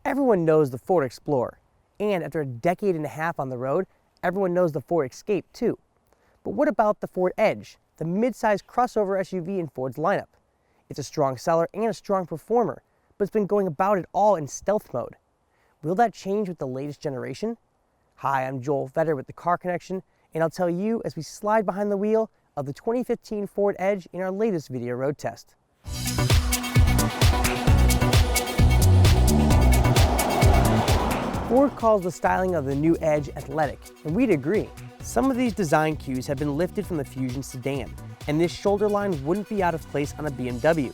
Everyone knows the Ford Explorer, and after a decade and a half on the road, everyone knows the Ford Escape too. But what about the Ford Edge, the mid-size crossover SUV in Ford's lineup? It's a strong seller and a strong performer, but it's been going about it all in stealth mode. Will that change with the latest generation? Hi, I'm Joel Fetter with the Car Connection, and I'll tell you as we slide behind the wheel of the 2015 Ford Edge in our latest video road test. Ford calls the styling of the new Edge athletic, and we'd agree. Some of these design cues have been lifted from the Fusion sedan, and this shoulder line wouldn't be out of place on a BMW.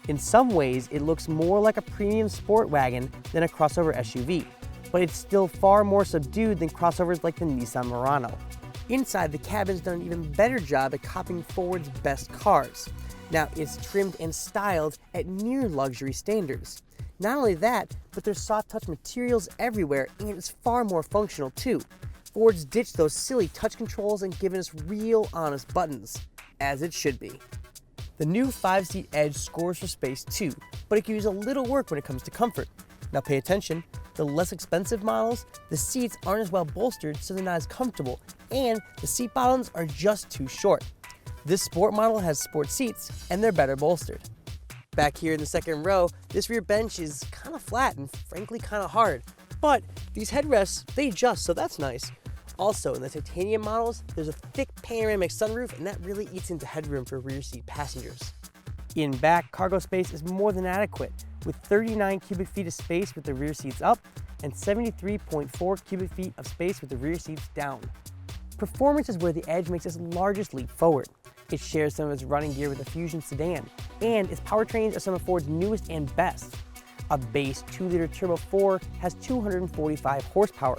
In some ways, it looks more like a premium sport wagon than a crossover SUV, but it's still far more subdued than crossovers like the Nissan Murano. Inside, the cabin's done an even better job at copying Ford's best cars. Now, it's trimmed and styled at near luxury standards. Not only that, but there's soft touch materials everywhere, and it's far more functional too. Ford's ditched those silly touch controls and given us real, honest buttons, as it should be. The new 5-seat Edge scores for space too, but it can use a little work when it comes to comfort. Now pay attention, the less expensive models, the seats aren't as well bolstered, so they're not as comfortable, and the seat bottoms are just too short. This sport model has sport seats, and they're better bolstered. Back here in the second row, this rear bench is kind of flat and frankly kind of hard, but these headrests, they adjust, so that's nice. Also, in the titanium models, there's a thick panoramic sunroof, and that really eats into headroom for rear seat passengers. In back, cargo space is more than adequate, with 39 cubic feet of space with the rear seats up and 73.4 cubic feet of space with the rear seats down. Performance is where the Edge makes its largest leap forward. It shares some of its running gear with the Fusion sedan, and its powertrains are some of Ford's newest and best. A base 2-liter Turbo 4 has 245 horsepower.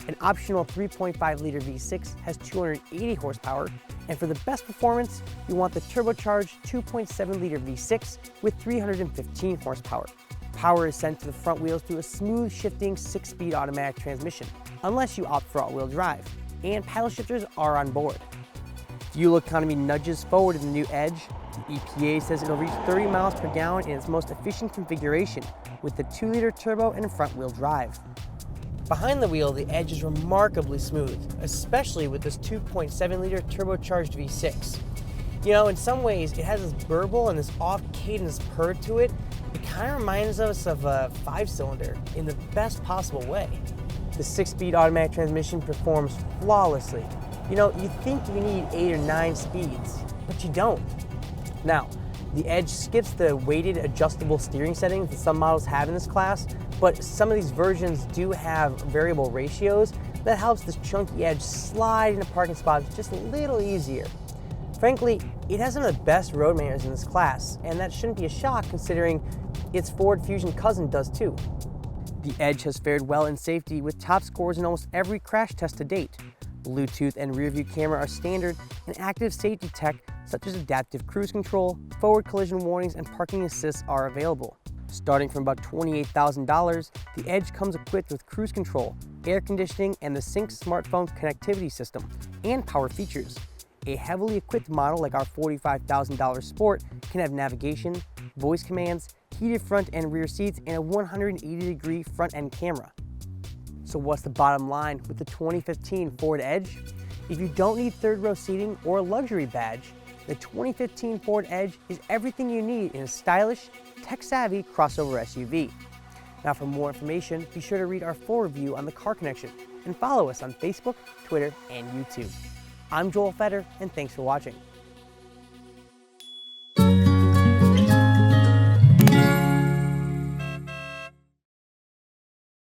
An optional 3.5-liter V6 has 280 horsepower, and for the best performance, you want the turbocharged 2.7-liter V6 with 315 horsepower. Power is sent to the front wheels through a smooth shifting 6-speed automatic transmission, unless you opt for all-wheel drive, and paddle shifters are on board. Fuel economy nudges forward in the new Edge. The EPA says it'll reach 30 miles per gallon in its most efficient configuration with the 2-liter turbo and front-wheel drive. Behind the wheel, the Edge is remarkably smooth, especially with this 2.7-liter turbocharged V6. You know, in some ways, it has this burble and this off-cadence purr to it. It kind of reminds us of a 5-cylinder in the best possible way. The 6-speed automatic transmission performs flawlessly. You know, you think you need 8 or 9 speeds, but you don't. Now, the Edge skips the weighted adjustable steering settings that some models have in this class, but some of these versions do have variable ratios that helps this chunky Edge slide into parking spots just a little easier. Frankly, it has some of the best road manners in this class, and that shouldn't be a shock considering its Ford Fusion cousin does too. The Edge has fared well in safety with top scores in almost every crash test to date. Bluetooth and rear view camera are standard, and active safety tech such as adaptive cruise control, forward collision warnings, and parking assists are available. Starting from about $28,000, the Edge comes equipped with cruise control, air conditioning, and the Sync smartphone connectivity system, and power features. A heavily equipped model like our $45,000 Sport can have navigation, voice commands, heated front and rear seats, and a 180-degree front-end camera. So what's the bottom line with the 2015 Ford Edge? If you don't need third-row seating or a luxury badge, the 2015 Ford Edge is everything you need in a stylish, tech-savvy crossover SUV. Now for more information, be sure to read our full review on the Car Connection and follow us on Facebook, Twitter, and YouTube. I'm Joel Fetter, and thanks for watching.